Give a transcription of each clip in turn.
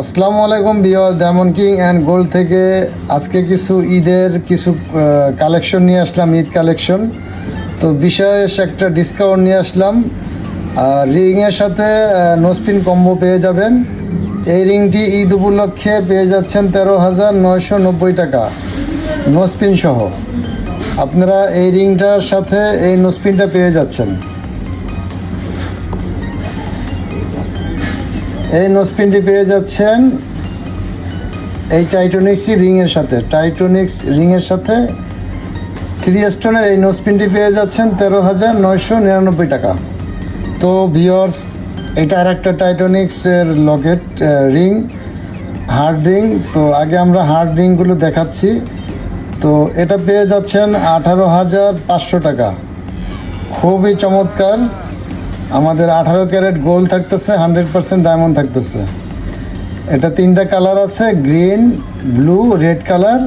আসসালামু আলাইকুম viewers, diamond king and gold থেকে আজকে কিছু ঈদের কিছু কালেকশন নিয়ে আসলাম, ঈদ কালেকশন। তো বিশেষ একটা ডিসকাউন্ট নিয়ে আসলাম। রিংয়ের সাথে নোসপিন কম্বো পেয়ে যাবেন। এই রিংটি ঈদ উপলক্ষে পেয়ে যাচ্ছেন 13,990 টাকা নোসপিন সহ। আপনারা এই রিংটার সাথে এই নোসপিনটা পেয়ে যাচ্ছেন। এই নোসপিনটি পেয়ে যাচ্ছেন এই টাইটোনিক্স রিংয়ের সাথে 3 স্টোনের এই নোসপিনটি পেয়ে যাচ্ছেন 13,999 টাকা। তো ভিউয়ার্স, এটা আর একটা টাইটোনিক্সের লকেট রিং, হার্ড রিং। তো আগে আমরা হার্ড রিংগুলো দেখাচ্ছি। তো এটা পেয়ে যাচ্ছেন 18,500 টাকা। খুবই চমৎকার। আমাদের 18 ক্যারেট গোল্ড থাকতেছে, 100% ডায়মন্ড থাকতেছে। এটা 3টা কালার আছে, গ্রিন, ব্লু, রেড কালার।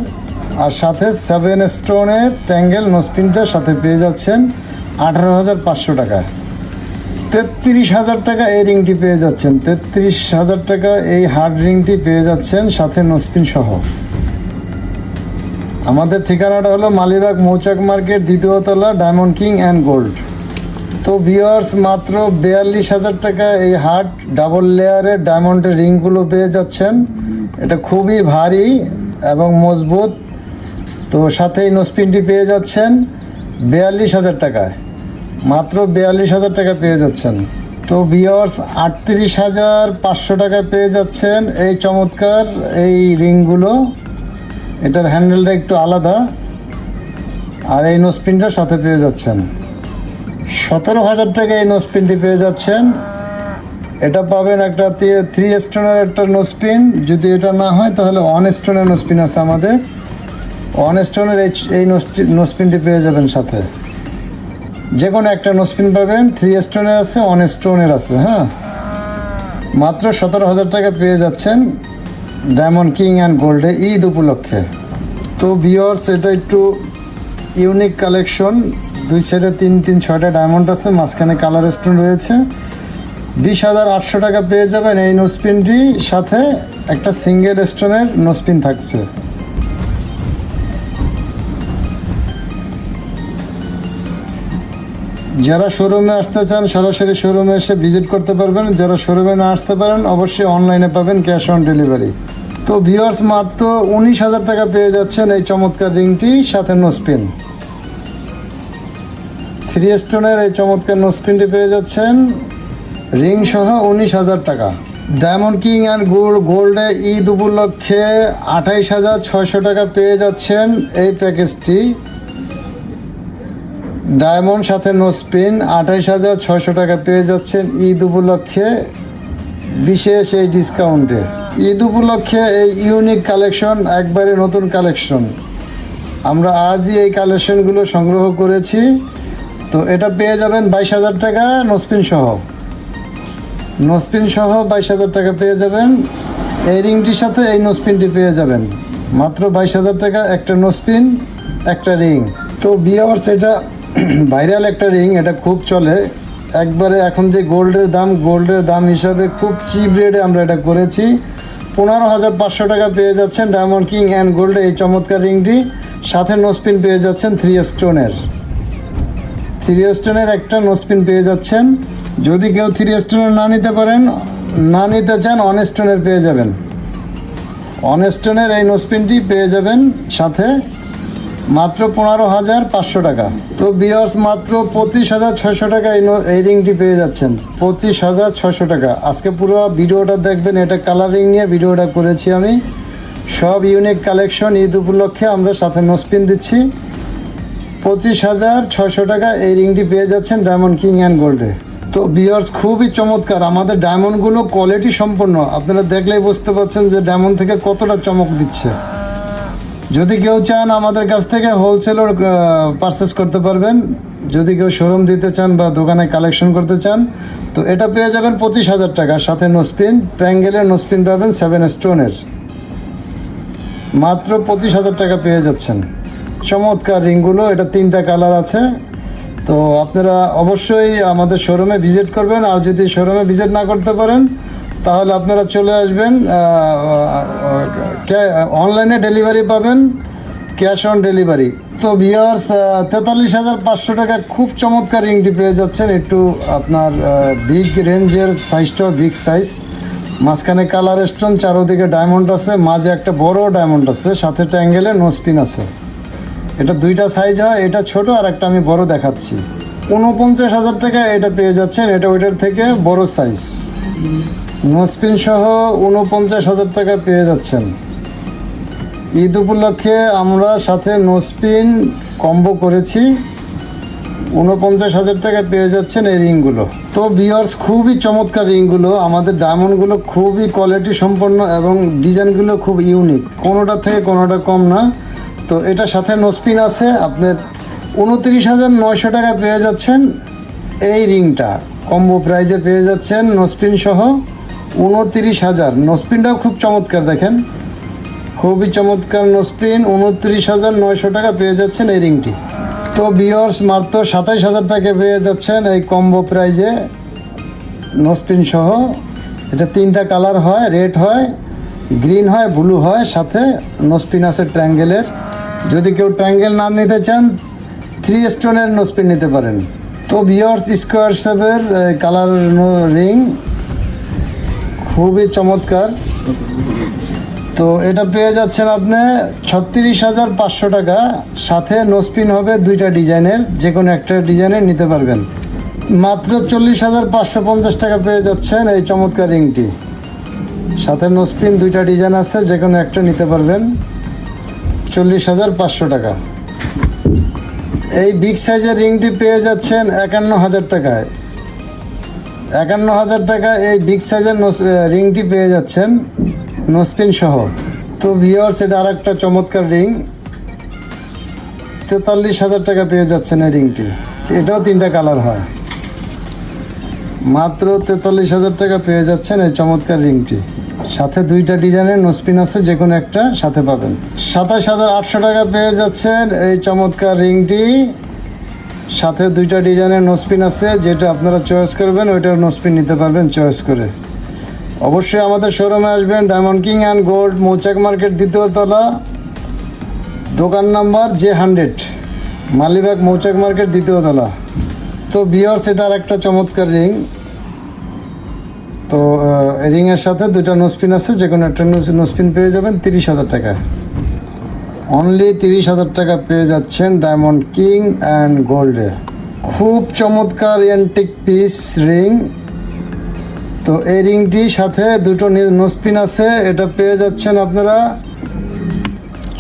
আর সাথে 7 স্টোনের ট্যাঙ্গেল নোসপিনটার সাথে পেয়ে যাচ্ছেন 18,500 টাকা। 33,000 টাকা এই রিংটি পেয়ে যাচ্ছেন। 33,000 টাকা এই হার্ড রিংটি পেয়ে যাচ্ছেন সাথে নোসপিন সহ। আমাদের ঠিকানাটা হলো মালিবাগ মৌচাক মার্কেট, 2য় তলা, ডায়মন্ড কিং অ্যান্ড গোল্ড। তো ভিউয়ার্স, মাত্র 42,000 টাকা এই হার্ড ডাবল লেয়ারের ডায়মন্ডের রিংগুলো পেয়ে যাচ্ছেন। এটা খুবই ভারী এবং মজবুত। তো সাথে এই নোসপিনটি পেয়ে যাচ্ছেন 42,000 টাকায়। মাত্র 42,000 টাকা পেয়ে যাচ্ছেন। তো ভিউয়ার্স, 38,500 টাকায় পেয়ে যাচ্ছেন এই চমৎকার এই রিংগুলো। এটার হ্যান্ডেলটা একটু আলাদা, আর এই নোসপিনটার সাথে পেয়ে যাচ্ছেন 17,000 টাকা এই নোসপিনটি পেয়ে যাচ্ছেন। এটা পাবেন একটা 3 স্টোনের একটা নোসপিন। যদি এটা না হয় তাহলে 1 স্টোনের নোসপিন আছে আমাদের। 1 স্টোনের এই নোসপিনটি পেয়ে যাবেন সাথে। যে কোনো একটা নোসপিন পাবেন, 3 স্টোনের আছে, 1 স্টোনের আছে। হ্যাঁ, মাত্র 17,000 টাকা পেয়ে যাচ্ছেন ডায়মন্ড কিং অ্যান্ড গোল্ডে ঈদ উপলক্ষে। তো ভিউয়ার্স, এটা একটু ইউনিক কালেকশন। 2 সাইডে 6টা ডায়মন্ড আছে, মাঝখানে কালার স্টোন রয়েছে। 20,800 টাকা পেয়ে যাবেন এই নোসপিনটি সাথে একটা সিঙ্গেল স্টোনের নোসপিন থাকছে। যারা শোরুমে আসতে চান সরাসরি শোরুমে এসে ভিজিট করতে পারবেন। যারা শোরুমে না আসতে পারেন অবশ্যই অনলাইনে পাবেন, ক্যাশ অন ডেলিভারি। তো ভিউয়ার্স, মাত্র 19,000 টাকা পেয়ে যাচ্ছেন এই চমৎকার রিংটি সাথে নোসপিন। 3 স্টোনের এই চমৎকার নোসপিনটি পেয়ে যাচ্ছেন রিং সহ 19,000 টাকা। ডায়মন্ড কিং অ্যান্ড গোল্ডে ঈদ উপলক্ষে 28,600 টাকা পেয়ে যাচ্ছেন এই প্যাকেজটি। ডায়মন্ড সাথে নোসপিন 28,600 টাকা পেয়ে যাচ্ছেন ঈদ উপলক্ষে বিশেষ এই ডিসকাউন্টে। ঈদ উপলক্ষে এই ইউনিক কালেকশন, একবারে নতুন কালেকশন। আমরা আজই এই কালেকশনগুলো সংগ্রহ করেছি। তো এটা পেয়ে যাবেন 22,000 টাকা নোসপিন সহ। 22,000 টাকা পেয়ে যাবেন। এই রিংটির সাথে এই নোসপিনটি পেয়ে যাবেন মাত্র 22,000 টাকা। একটা নোসপিন, একটা রিং। তো ভিউয়ার্স, এটা ভাইরাল একটা রিং, এটা খুব চলে একবারে। এখন যে গোল্ডের দাম হিসাবে খুব চিপ রেটে আমরা এটা করেছি। 15,500 টাকা পেয়ে যাচ্ছেন ডায়মন্ড কিং অ্যান্ড গোল্ডে এই চমৎকার রিংটি সাথে নোসপিন পেয়ে যাচ্ছেন 3 স্টোনের একটা নোসপিন পেয়ে যাচ্ছেন। যদি কেউ 3 স্টোনের না নিতে চান 1 স্টোনের পেয়ে যাবেন। 1 স্টোনের এই নোসপিনটি পেয়ে যাবেন সাথে মাত্র 15,500 টাকা। তো ভিউয়ার্স, মাত্র 25,600 টাকা এই রিংটি পেয়ে যাচ্ছেন। 25,600 টাকা। আজকে পুরো ভিডিওটা দেখবেন, এটা কালারিং নিয়ে ভিডিওটা করেছি আমি। সব ইউনিক কালেকশন ঈদ উপলক্ষে আমরা সাথে নোসপিন দিচ্ছি। 25,600 টাকা এই রিংটি পেয়ে যাচ্ছেন ডায়মন্ড কিং অ্যান্ড গোল্ডে। তো ভিউয়ার্স, খুবই চমৎকার। আমাদের ডায়মন্ডগুলো কোয়ালিটি সম্পন্ন। আপনারা দেখলেই বুঝতে পারছেন যে ডায়মন্ড থেকে কতটা চমক দিচ্ছে। যদি কেউ চান আমাদের কাছ থেকে হোলসেলও পারচেস করতে পারবেন। যদি কেউ শোরুম দিতে চান বা দোকানে কালেকশন করতে চান, তো এটা পেয়ে যাবেন 25,000 টাকা সাথে নোসপিন। ট্যাঙ্গেলের নোসপিন পাবেন 7 স্টোনের। মাত্র 25,000 টাকা পেয়ে যাচ্ছেন চমৎকার রিংগুলো। এটা 3টা কালার আছে। তো আপনারা অবশ্যই আমাদের শোরুমে ভিজিট করবেন। আর যদি শোরুমে ভিজিট না করতে পারেন তাহলে আপনারা চলে আসবেন। অনলাইনে ডেলিভারি পাবেন, ক্যাশ অন ডেলিভারি। তো ভিউয়ার্স, 43,500 টাকা খুব চমৎকার রিংটি পেয়ে যাচ্ছেন। একটু আপনার বিগ রেঞ্জের, সাইজটাও বিগ সাইজ, মাঝখানে কালার স্টোন, চারোদিকে ডায়মন্ড আছে, মাঝে একটা বড় ডায়মন্ড আছে, সাথে ট্যাঙ্গেলে নোস্পিন আছে। এটা দুইটা সাইজ হয়, এটা ছোট আর একটা আমি বড় দেখাচ্ছি। 49,000 টাকা এটা পেয়ে যাচ্ছেন। এটা ওইটার থেকে বড় সাইজ, নোস্পিন সহ 49,000 টাকা পেয়ে যাচ্ছেন। ঈদ উপলক্ষে আমরা সাথে নোস্পিন কম্বো করেছি। 49,000 টাকা পেয়ে যাচ্ছেন এই রিংগুলো। তো ভিউয়ার্স, খুবই চমৎকার রিংগুলো। আমাদের ডায়মন্ডগুলো খুবই কোয়ালিটি সম্পন্ন এবং ডিজাইনগুলো খুব ইউনিক, কোনোটা থেকে কোনোটা কম না। তো এটার সাথে নোস্পিন আছে। আপনার 29,900 টাকা পেয়ে যাচ্ছেন এই রিংটা, কম্বো প্রাইজে পেয়ে যাচ্ছেন নোস্পিন সহ 29,000। নোস্পিনটাও খুব চমৎকার, দেখেন খুবই চমৎকার নোস্পিন। 29,900 টাকা পেয়ে যাচ্ছেন এই রিংটি। তো ভিউয়ার্স, মাত্র 27,000 টাকা পেয়ে যাচ্ছেন এই কম্বো প্রাইজে নোস্পিন সহ। এটা তিনটা কালার হয়, রেড হয়, গ্রিন হয়, ব্লু হয়, সাথে নোস্পিন আছে ট্রায়াঙ্গেলের। যদি কেউ ট্রায়াঙ্গেল না নিতে চান, 3 স্টোনের নোস্পিন নিতে পারেন। তো ভিউয়ার্স, স্কোয়ার শেপের কালার রিং খুবই চমৎকার। তো এটা পেয়ে যাচ্ছেন আপনি 36,500 টাকা, সাথে নোস্পিন হবে দুইটা ডিজাইনের, যে কোনো একটা ডিজাইনের নিতে পারবেন। মাত্র 40,550 টাকা পেয়ে যাচ্ছেন এই চমৎকার রিংটি, সাথে নোস্পিন দুইটা ডিজাইন আছে, যে কোনো একটা নিতে পারবেন। 40,500 টাকা। এই বিগ সাইজের রিংটি পেয়ে যাচ্ছেন 51,000 টাকায়। 51,000 টাকা এই বিগ সাইজের রিংটি পেয়ে যাচ্ছেন নোস্পিন সহ। তো ভিউয়ার্স, এটা আর একটা চমৎকার রিং, 43,000 টাকা পেয়ে যাচ্ছেন এই রিংটি। এটাও তিনটা কালার হয়। মাত্র 43,000 টাকা পেয়ে যাচ্ছেন এই চমৎকার রিংটি, সাথে দুইটা ডিজাইনের নোস্পিন আছে, যে কোনো একটা সাথে পাবেন। 27,800 টাকা পেয়ে যাচ্ছেন এই চমৎকার রিংটি, সাথে দুইটা ডিজাইনের নোস্পিন আছে, যেটা আপনারা চয়েস করবেন ওইটার নোস্পিন নিতে পারবেন চয়েস করে। অবশ্যই আমাদের শোরুমে আসবেন, ডায়মন্ড কিং অ্যান্ড গোল্ড, মৌচাক মার্কেট, 2য় তলা, দোকান নাম্বার J100, মালিবাগ, মৌচাক মার্কেট, 2য় তলা। তো ভিউয়ার্স, এটা আর একটা চমৎকার রিং। তো রিংয়ের সাথে দুটা নোস্পিন আছে, যে কোনো একটা নোস্পিন পেয়ে যাবেন 30,000 টাকা। অনলি 30,000 টাকা পেয়ে যাচ্ছেন ডায়মন্ড কিং অ্যান্ড গোল্ডে। খুব চমৎকার অ্যান্টিক পিস রিং। তো এই রিংটির সাথে দুটো নোস্পিন আছে, এটা পেয়ে যাচ্ছেন আপনারা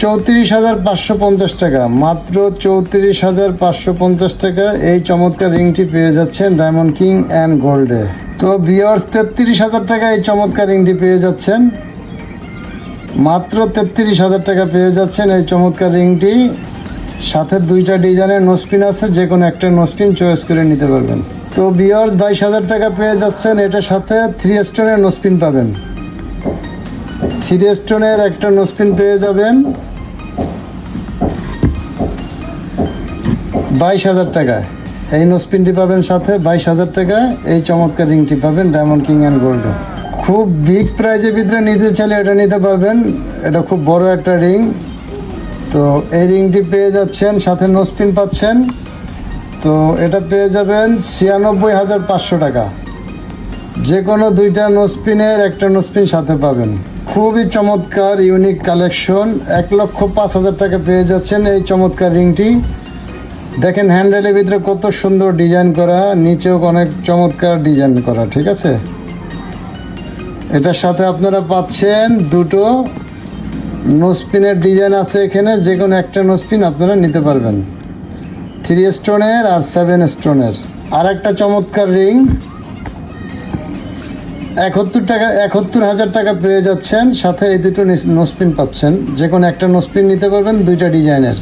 34,550 টাকা। মাত্র 34,550 টাকা এই চমৎকার রিংটি পেয়ে যাচ্ছেন ডায়মন্ড কিং অ্যান্ড গোল্ডে। তো ভিউয়ার্স, 33,000 টাকা এই চমৎকার রিংটি পেয়ে যাচ্ছেন। মাত্র 33,000 টাকা পেয়ে যাচ্ছেন এই চমৎকার রিংটি, সাথে দুইটা ডিজাইনের নোস্পিন আছে, যে কোনো একটা নোস্পিন চয়েস করে নিতে পারবেন। তো ভিউয়ার্স, 22,000 টাকা পেয়ে যাচ্ছেন এটার সাথে 3 স্টোনের নোস্পিন পাবেন। 3 স্টোনের একটা নোস্পিন পেয়ে যাবেন 22,000 টাকায়। এই নোস্পিনটি পাবেন সাথে 22,000 টাকায়। এই চমৎকার রিংটি পাবেন ডায়মন্ড কিং অ্যান্ড গোল্ডে। খুব বিগ প্রাইজের ভিতরে নিতে চাইলে এটা নিতে পারবেন, এটা খুব বড় একটা রিং। তো এই রিংটি পেয়ে যাচ্ছেন, সাথে নোস্পিন পাচ্ছেন। তো এটা পেয়ে যাবেন 96,500 টাকা। যে কোনো দুইটা নোস্পিনের একটা নোস্পিন সাথে পাবেন। খুবই চমৎকার ইউনিক কালেকশন। 1,05,000 টাকা পেয়ে যাচ্ছেন এই চমৎকার রিংটি। দেখেন হ্যান্ডেলের ভিতরে কত সুন্দর ডিজাইন করা, নিচেও অনেক চমৎকার ডিজাইন করা, ঠিক আছে। এটার সাথে আপনারা পাচ্ছেন দুটো নোস্পিনের ডিজাইন আছে এখানে, যে কোনো একটা নোস্পিন আপনারা নিতে পারবেন। 3 স্টোনের আর 7 স্টোনের। আর একটা চমৎকার রিং 71,000 টাকা পেয়ে যাচ্ছেন, সাথে এই দুটো নোস্পিন পাচ্ছেন, যে কোনো একটা নোস্পিন নিতে পারবেন দুইটা ডিজাইনের।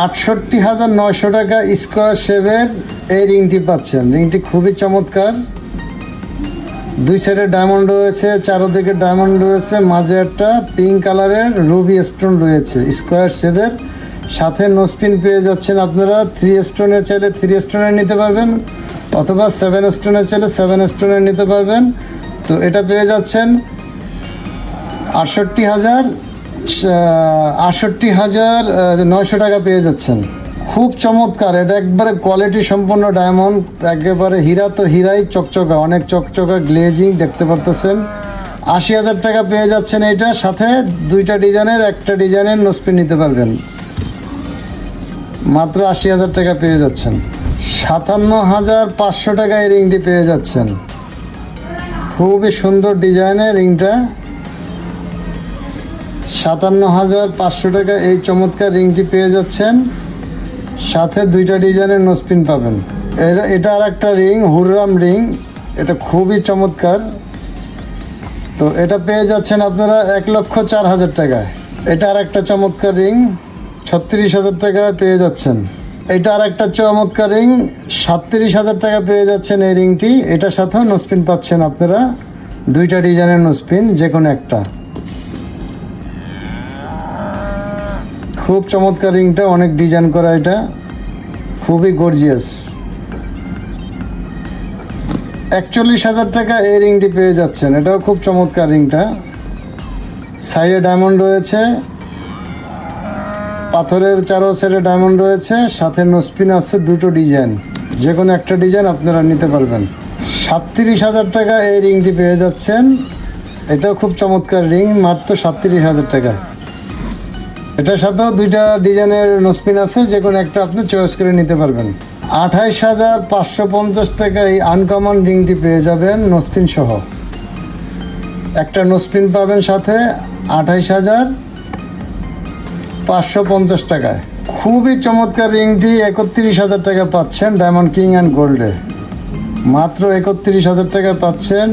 68,900 টাকা স্কোয়ার শেপের এই রিংটি পাচ্ছেন। রিংটি খুবই চমৎকার, দুই সাইডে ডায়মন্ড রয়েছে, চারোদিকে ডায়মন্ড রয়েছে, মাঝে একটা পিঙ্ক কালারের রুবি স্টোন রয়েছে স্কোয়ার শেপের, সাথে নোস্পিন পেয়ে যাচ্ছেন আপনারা। 3 স্টোনের চাইলে 3 স্টোনের নিতে পারবেন, অথবা 7 স্টোনের চাইলে 7 স্টোনের নিতে পারবেন, তো এটা পেয়ে যাচ্ছেন 68,900 টাকা পেয়ে যাচ্ছেন। খুব চমৎকার, এটা একবারে কোয়ালিটি সম্পন্ন ডায়মন্ড, একেবারে হীরা তো হীরাই, চকচকা, অনেক চকচকা গ্লেজিং দেখতে পারতেছেন। 80,000 টাকা পেয়ে যাচ্ছেন এইটা, সাথে দুইটা ডিজাইনের একটা ডিজাইনের নোসপিন নিতে পারবেন, মাত্র 80,000 টাকা পেয়ে যাচ্ছেন। 57,500 টাকা এই রিংটি পেয়ে যাচ্ছেন, খুবই সুন্দর ডিজাইনের রিংটা। 57,500 টাকা এই চমৎকার রিংটি পেয়ে যাচ্ছেন, সাথে দুইটা ডিজাইনের নোসপিন পাবেন। এটা আর একটা রিং, হুররাম রিং, এটা খুবই চমৎকার। তো এটা পেয়ে যাচ্ছেন আপনারা 1,04,000 টাকায়। এটা আর একটা চমৎকার রিং, 36,000 টাকায় পেয়ে যাচ্ছেন। এটা আর একটা চমৎকার রিং, 37,000 টাকা পেয়ে যাচ্ছেন এই রিংটি। এটার সাথেও নোসপিন পাচ্ছেন আপনারা, দুইটা ডিজাইনের নোসপিন, যে কোনো একটা। খুব চমৎকার রিংটা, অনেক ডিজাইন করা, এটা খুবই গর্জিয়াস। 41,000 টাকা এই রিংটি পেয়ে যাচ্ছেন, এটাও খুব চমৎকার রিংটা। সাইডে ডায়মন্ড রয়েছে, পাথরের চারো সাইডে ডায়মন্ড রয়েছে, সাথে নোসপিন আছে দুটো ডিজাইন, যে কোনো একটা ডিজাইন আপনারা নিতে পারবেন। 37,000 টাকা এই রিংটি পেয়ে যাচ্ছেন, এটাও খুব চমৎকার রিং, মাত্র 37,000 টাকা। এটার সাথেও দুইটা ডিজাইনের নোসপিন আছে, যে কোনো একটা আপনি চয়েস করে নিতে পারবেন। 28,550 টাকা এই আনকমন রিংটি পেয়ে যাবেন নোসপিন সহ, একটা নোসপিন পাবেন সাথে 28,550 টাকায়। খুবই চমৎকার রিংটি 31,000 টাকা পাচ্ছেন ডায়মন্ড কিং অ্যান্ড গোল্ডে, মাত্র 31,000 টাকা পাচ্ছেন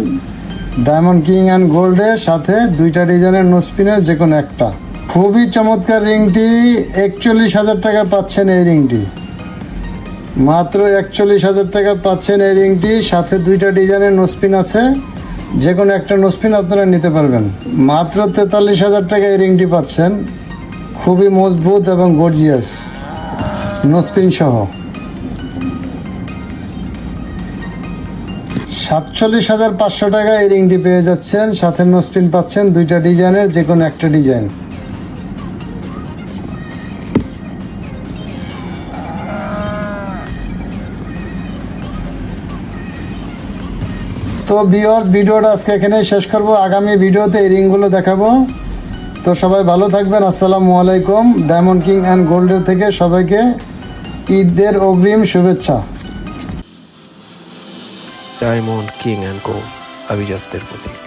ডায়মন্ড কিং অ্যান্ড গোল্ডে, সাথে দুইটা ডিজাইনের নোসপিনের যে কোনো একটা। খুবই চমৎকার রিংটি, 41,000 টাকা পাচ্ছেন এই রিংটি, মাত্র 41,000 টাকা পাচ্ছেন এই রিংটি, সাথে দুইটা ডিজাইনের নোসপিন আছে, যে কোনো একটা নোসপিন আপনারা নিতে পারবেন। মাত্র 43,000 টাকা এই রিংটি পাচ্ছেন, খুবই মজবুত এবং গর্জিয়াস, নোসপিন সহ। 47,500 টাকা এই রিংটি পেয়ে যাচ্ছেন, সাথে নোসপিন পাচ্ছেন দুইটা ডিজাইনের, যে কোনো একটা ডিজাইন। তো ভিউয়ার্স, ভিডিওটা আজকে এখানেই শেষ করব, আগামী ভিডিওতে এই রিংগুলো দেখাবো। তো সবাই ভালো থাকবেন, আসসালামু আলাইকুম। ডায়মন্ড কিং অ্যান্ড গোল্ডের থেকে সবাইকে ঈদের অগ্রিম শুভেচ্ছা। ডায়মন্ড কিং অ্যান্ড গোল্ড, আভিজাত্যের প্রতীক।